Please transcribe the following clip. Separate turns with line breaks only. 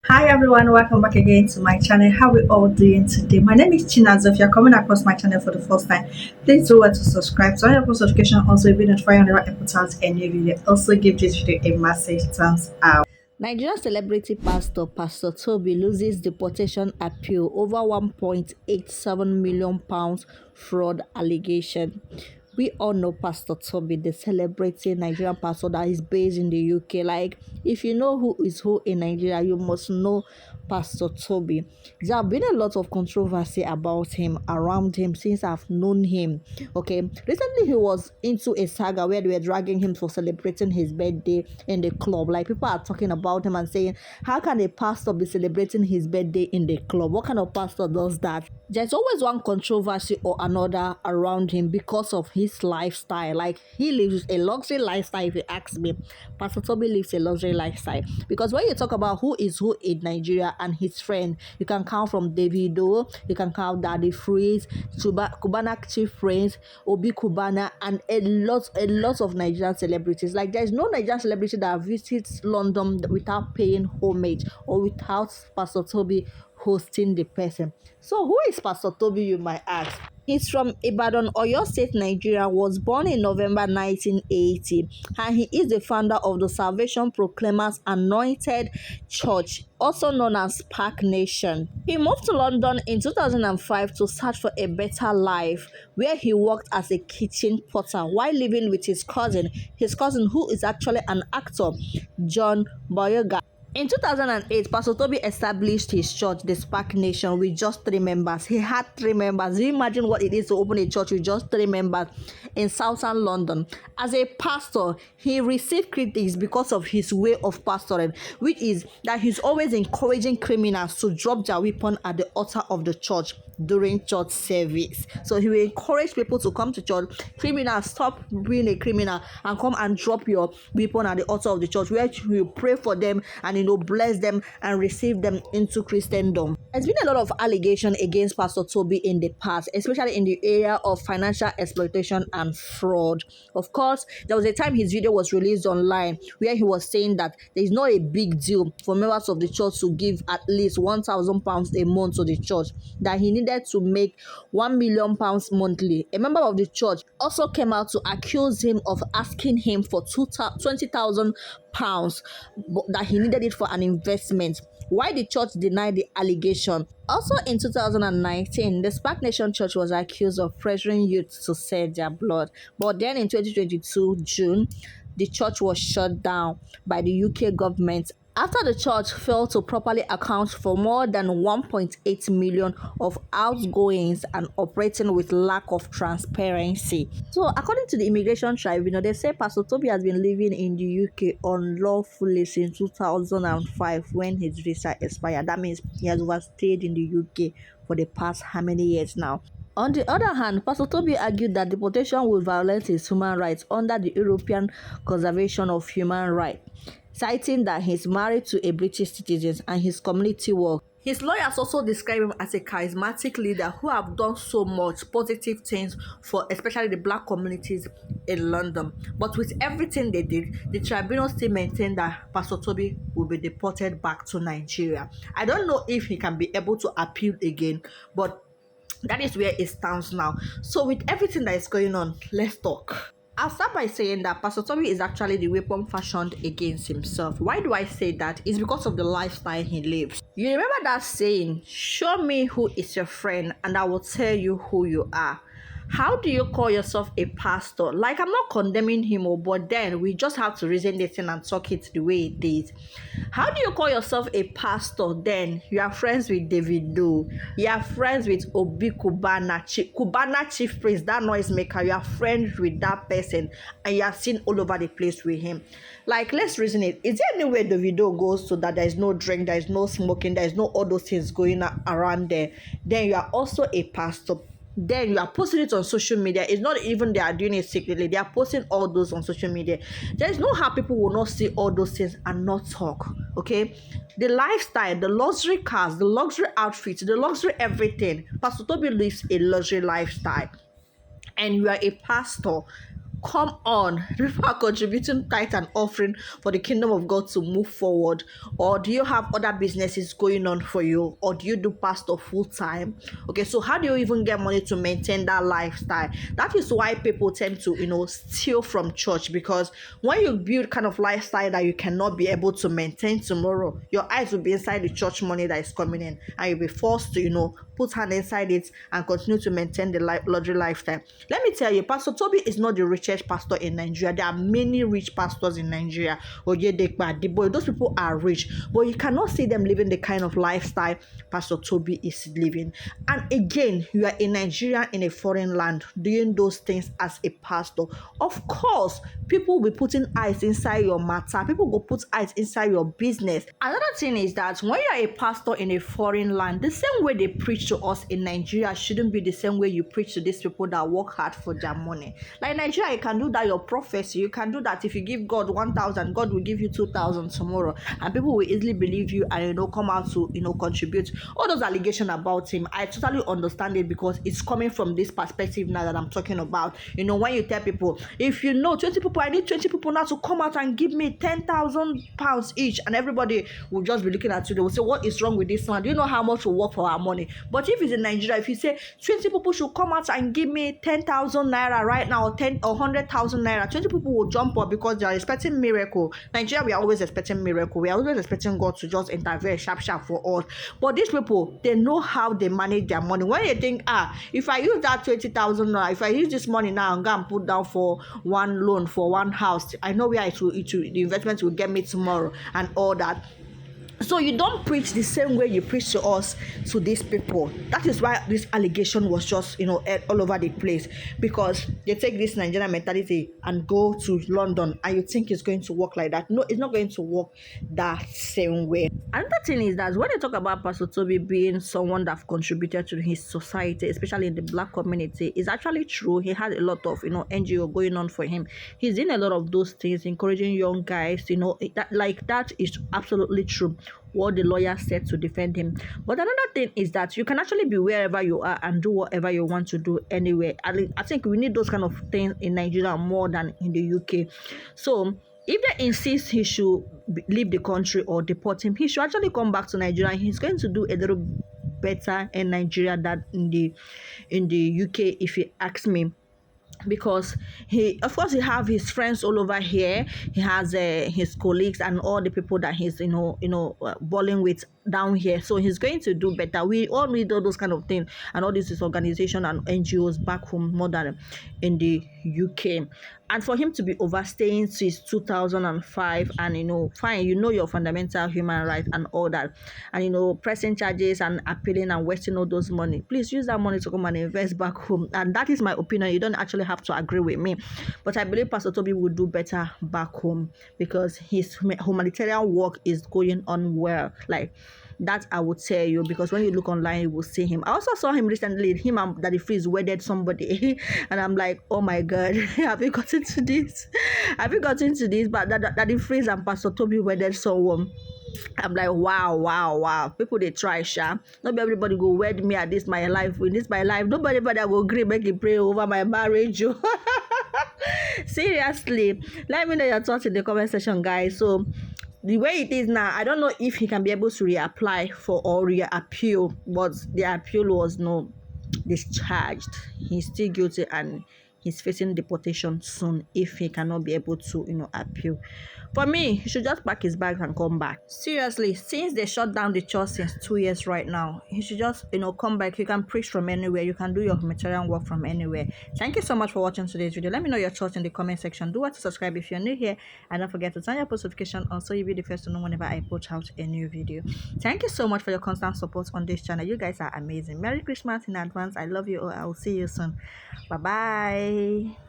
Hi everyone, welcome back again to my channel. How we all doing today? My name is Chinazo. If you're coming across my channel for the first time, please do well to subscribe. So your post notification also be notified whenever I put out a new video. Also give this video a massive thumbs up. Nigerian celebrity Pastor Tobi loses deportation appeal over 1.87 million pounds fraud allegation. We all know Pastor Tobi, the celebrity Nigerian pastor that is based in the UK. Like, if you know who is who in Nigeria, you must know Pastor Tobi. There have been a lot of controversy about him, around him, since I've known him. Okay, recently he was into a saga where they were dragging him for celebrating his birthday in the club. Like, people are talking about him and saying, how can a pastor be celebrating his birthday in the club? What kind of pastor does that? There's always one controversy or another around him because of his lifestyle. Like, he lives a luxury lifestyle. If you ask me, Pastor Tobi lives a luxury lifestyle. Because when you talk about who is who in Nigeria and his friend, you can count from Davido, you can count Daddy Freeze, Cubana Chief Prince, Obi Cubana, and a lot of Nigerian celebrities. Like, there's no Nigerian celebrity that visits London without paying homage or without Pastor Tobi hosting the person. So who is Pastor Tobi, you might ask? He's from Ibadan, Oyo State, Nigeria, was born in November 1980, and he is the founder of the Salvation Proclaimers Anointed Church, also known as Park Nation. He moved to London in 2005 to search for a better life, where he worked as a kitchen porter while living with his cousin who is actually an actor, John Boyega. In 2008, Pastor Tobi established his church, the Spark Nation, with just 3 members. He had 3 members. Do you imagine what it is to open a church with just 3 members in southern London? As a pastor, he received critics because of his way of pastoring, which is that he's always encouraging criminals to drop their weapon at the altar of the church during church service. So he will encourage people to come to church. Criminals, stop being a criminal and come and drop your weapon at the altar of the church, where you pray for them and bless them and receive them into Christendom. There's been a lot of allegation against Pastor Tobi in the past, especially in the area of financial exploitation and fraud. Of course, there was a time his video was released online where he was saying that there is not a big deal for members of the church to give at least £1,000 a month to the church, that he needed to make £1 million monthly. A member of the church also came out to accuse him of asking him for £20,000 that he needed it for an investment. Why the church denied the allegation. Also in 2019, the Spark Nation Church was accused of pressuring youth to sell their blood. But then in 2022 June, the church was shut down by the UK government after the church failed to properly account for more than 1.8 million of outgoings and operating with lack of transparency. So according to the immigration tribunal, they say Pastor Tobi has been living in the UK unlawfully since 2005 when his visa expired. That means he has overstayed in the UK for the past how many years now? On the other hand, Pastor Tobi argued that deportation will violate his human rights under the European Conservation of Human Rights, citing that he's married to a British citizen and his community work. His lawyers also describe him as a charismatic leader who have done so much positive things for especially the black communities in London. But with everything they did, the tribunal still maintained that Pastor Tobi will be deported back to Nigeria. I don't know if he can be able to appeal again, but that is where it stands now. So with everything that is going on, let's talk. I'll start by saying that Pastor Tobi is actually the weapon fashioned against himself. Why do I say that? It's because of the lifestyle he lives. You remember that saying, show me who is your friend and I will tell you who you are. How do you call yourself a pastor? Like, I'm not condemning him, but then we just have to reason this thing and talk it the way it is. How do you call yourself a pastor? Then you are friends with Davido, you are friends with Obi Cubana, Cubana Chief Priest, that noisemaker. You are friends with that person, and you are seen all over the place with him. Like, let's reason it. Is there anywhere Davido goes to that there is no drink, there is no smoking, there is no all those things going around there? Then you are also a pastor. Then you are posting it on social media. It's not even they are doing it secretly. They are posting all those on social media. There is no how people will not see all those things and not talk. Okay? The lifestyle, the luxury cars, the luxury outfits, the luxury everything. Pastor Tobi lives a luxury lifestyle. And you are a pastor. Come on, people are contributing tithe and offering for the kingdom of God to move forward. Or do you have other businesses going on for you? Or do you do pastor full time? Okay, so how do you even get money to maintain that lifestyle? That is why people tend to, steal from church, because when you build kind of lifestyle that you cannot be able to maintain tomorrow, your eyes will be inside the church money that is coming in, and you'll be forced to, put hand inside it and continue to maintain the luxury lifestyle. Let me tell you, Pastor Tobi is not the richest pastor in Nigeria. There are many rich pastors in Nigeria. Oyedekpa, Deboy, those people are rich, but you cannot see them living the kind of lifestyle Pastor Tobi is living. And again, you are a Nigerian in a foreign land doing those things as a pastor. Of course, people will be putting eyes inside your matter. People go put eyes inside your business. Another thing is that when you are a pastor in a foreign land, the same way they preach to us in Nigeria shouldn't be the same way you preach to these people that work hard for their money. Like Nigeria, you can do that, your prophecy. You can do that. If you give God 1,000, God will give you 2,000 tomorrow. And people will easily believe you and, come out to, contribute. All those allegations about him, I totally understand it, because it's coming from this perspective now that I'm talking about. When you tell people, if 20 people, I need 20 people now to come out and give me 10,000 pounds each, and everybody will just be looking at you. They will say, what is wrong with this man? Do you know how much we work for our money? But if it's in Nigeria, if you say 20 people should come out and give me 10,000 naira right now, or 10 or 100,000 naira, 20 people will jump up because they are expecting miracle. Nigeria, we are always expecting miracle. We are always expecting God to just intervene sharp for us. But these people, they know how they manage their money. When they think, if I use that 20,000 naira, if I use this money now and go and put down for one loan for one house, I know where the investment will get me tomorrow and all that. So you don't preach the same way you preach to us, to these people. That is why this allegation was just, all over the place, because they take this Nigerian mentality and go to London, and you think it's going to work like that. No, it's not going to work that same way. Another thing is that when they talk about Pastor Tobi being someone that have contributed to his society, especially in the black community, it's actually true. He had a lot of, NGO going on for him. He's doing a lot of those things, encouraging young guys, that is absolutely true, what the lawyer said to defend him. But another thing is that you can actually be wherever you are and do whatever you want to do anywhere. I think we need those kind of things in Nigeria more than in the UK. So if they insist he should leave the country or deport him, he should actually come back to Nigeria. He's going to do a little better in Nigeria than in the UK, if you ask me, because he have his friends all over here. He has his colleagues and all the people that he's balling with down here. So he's going to do better. We all need all those kind of things, and all this is organization and NGOs back home more than in the UK. And for him to be overstaying since 2005, and fine, your fundamental human rights and all that, and pressing charges and appealing and wasting all those money, please use that money to come and invest back home. And that is my opinion. You don't actually have to agree with me, but I believe Pastor Tobi will do better back home, because his humanitarian work is going on well. Like that, I would tell you, because when you look online, you will see him. I also saw him recently. Him and Daddy Freeze wedded somebody, and I'm like, oh my God, have you gotten to this? Have you gotten to this? But Daddy Freeze and Pastor Tobi wedded someone. I'm like, wow. People they try, sha. Not everybody go wed me at this my life. In this my life, nobody will agree make you pray over my marriage. Seriously, let me know your thoughts in the comment section, guys. So the way it is now, I don't know if he can be able to reapply for or reappeal, but the appeal was no discharged. He's still guilty, and he's facing deportation soon if he cannot be able to appeal. For me, he should just pack his bags and come back. Seriously, since they shut down the church since 2 years right now, he should just come back. You can preach from anywhere. You can do your humanitarian work from anywhere. Thank you so much for watching today's video. Let me know your thoughts in the comment section. Do want to subscribe if you're new here, and don't forget to turn your post notification on so you'll be the first to know whenever I put out a new video. Thank you so much for your constant support on this channel. You guys are amazing. Merry Christmas in advance. I love you all. I will see you soon. Bye bye.